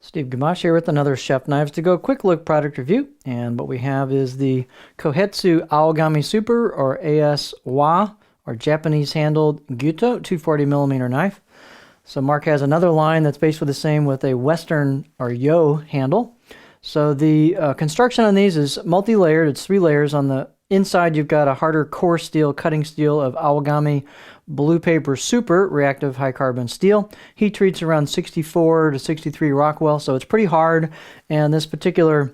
Steve Gamache here with another Chef Knives to Go quick look product review. And what we have is the Kohetsu Aogami Super, or AS-WA, or Japanese handled Gyuto 240mm knife. So Mark has another line that's basically the same with a Western or Yo handle. So the construction on these is multi-layered. It's 3 layers. On the inside, you've got a harder core steel, cutting steel of Aogami Blue Paper Super reactive high carbon steel. Heat treats around 64 to 63 Rockwell, so it's pretty hard. And this particular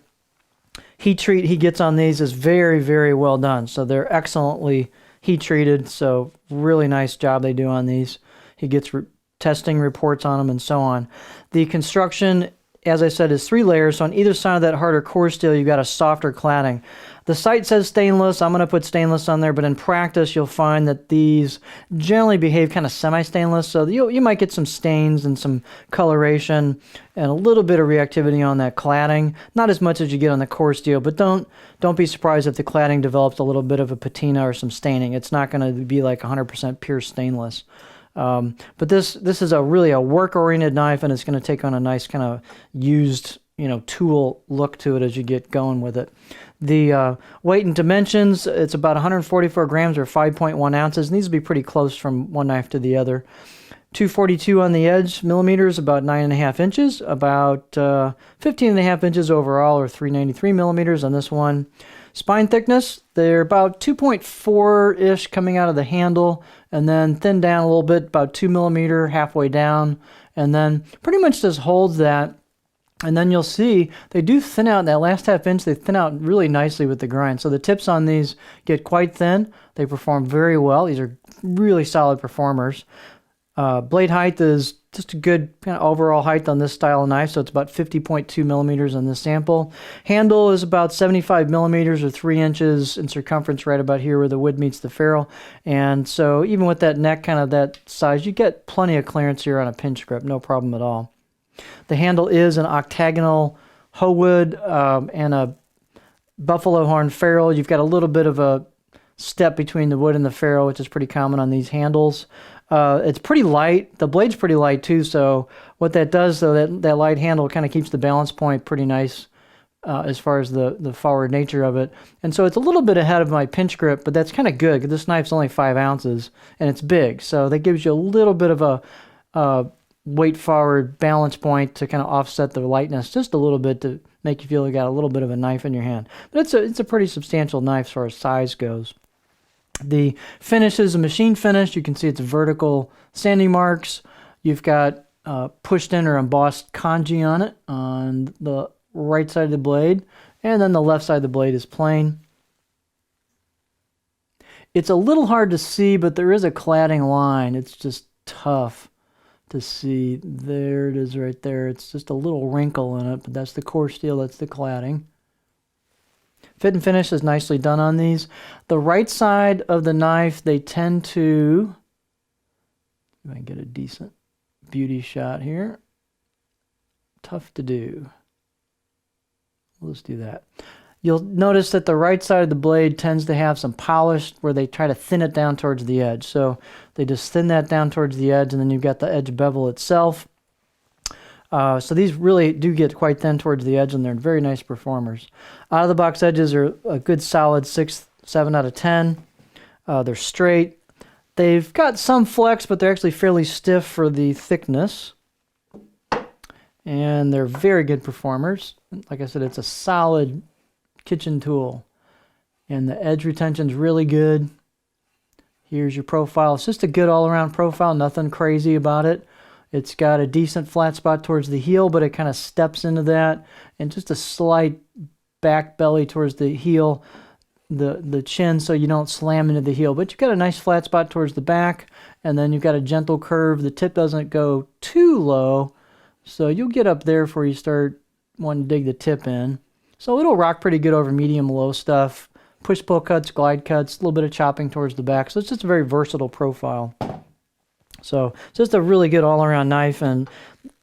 heat treat he gets on these is very, very well done. So they're excellently heat treated. So really nice job they do on these. He gets testing reports on them and so on. The construction, as I said, is 3 layers. So on either side of that harder core steel, you've got a softer cladding. The site says stainless. I'm going to put stainless on there, but in practice, you'll find that these generally behave kind of semi-stainless. So you might get some stains and some coloration and a little bit of reactivity on that cladding. Not as much as you get on the core steel, but don't be surprised if the cladding develops a little bit of a patina or some staining. It's not going to be like 100% pure stainless. But this is really a work-oriented knife, and it's going to take on a nice kind of used, tool look to it as you get going with it. The weight and dimensions, it's about 144 grams or 5.1 ounces. It needs to be pretty close from one knife to the other. 242 on the edge millimeters, about 9.5 inches, about 15.5 inches overall, or 393 millimeters on this one. Spine thickness, they're about 2.4-ish coming out of the handle, and then thin down a little bit, about 2 millimeter halfway down, and then pretty much just holds that. And then you'll see they do thin out that last ½ inch. They thin out really nicely with the grind. So the tips on these get quite thin. They perform very well. These are really solid performers. Blade height is just a good kind of overall height on this style of knife. So it's about 50.2 millimeters on this sample. Handle is about 75 millimeters or 3 inches in circumference, right about here where the wood meets the ferrule. And so even with that neck kind of that size, you get plenty of clearance here on a pinch grip. No problem at all. The handle is an octagonal hoe wood and a buffalo horn ferrule. You've got a little bit of a step between the wood and the ferrule, which is pretty common on these handles. It's pretty light. The blade's pretty light too, so what that does, though, that light handle kind of keeps the balance point pretty nice as far as the forward nature of it. And so it's a little bit ahead of my pinch grip, but that's kind of good because this knife's only 5 ounces and it's big. So that gives you a little bit of a weight forward balance point to kind of offset the lightness just a little bit to make you feel you got a little bit of a knife in your hand. But it's a pretty substantial knife as far as size goes. The finish is a machine finish. You can see it's vertical sanding marks. You've got pushed in or embossed kanji on it on the right side of the blade, and then the left side of the blade is plain. It's a little hard to see, but there is a cladding line. It's just tough to see. There it is right there. It's just a little wrinkle in it, but that's the core steel, that's the cladding. Fit and finish is nicely done on these. The right side of the knife, they tend to, if I can get a decent beauty shot here. Tough to do. Let's do that. You'll notice that the right side of the blade tends to have some polish where they try to thin it down towards the edge. So they just thin that down towards the edge, and then you've got the edge bevel itself. So these really do get quite thin towards the edge, and they're very nice performers. Out of the box edges are a good solid 6, 7 out of 10. They're straight. They've got some flex, but they're actually fairly stiff for the thickness. And they're very good performers. Like I said, it's a solid kitchen tool, and the edge retention is really good. Here's your profile. It's just a good all-around profile, nothing crazy about it. It's got a decent flat spot towards the heel, but it kind of steps into that, and just a slight back belly towards the heel, the chin, so you don't slam into the heel. But you've got a nice flat spot towards the back, and then you've got a gentle curve. The tip doesn't go too low, so you'll get up there before you start wanting to dig the tip in. So it'll rock pretty good over medium-low stuff. Push-pull cuts, glide cuts, a little bit of chopping towards the back. So it's just a very versatile profile. So just a really good all-around knife, and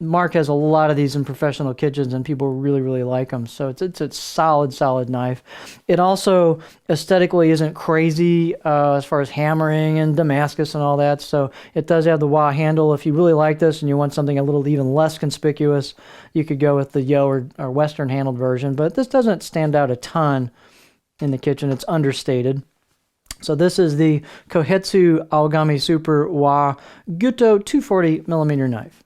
Mark has a lot of these in professional kitchens, and people really, really like them. So it's a solid knife. It also aesthetically isn't crazy as far as hammering and Damascus and all that. So it does have the wah handle. If you really like this and you want something a little even less conspicuous, you could go with the Yo or Western handled version. But this doesn't stand out a ton in the kitchen. It's understated. So this is the Kohetsu Aogami Super Wa Gyuto 240 millimeter knife.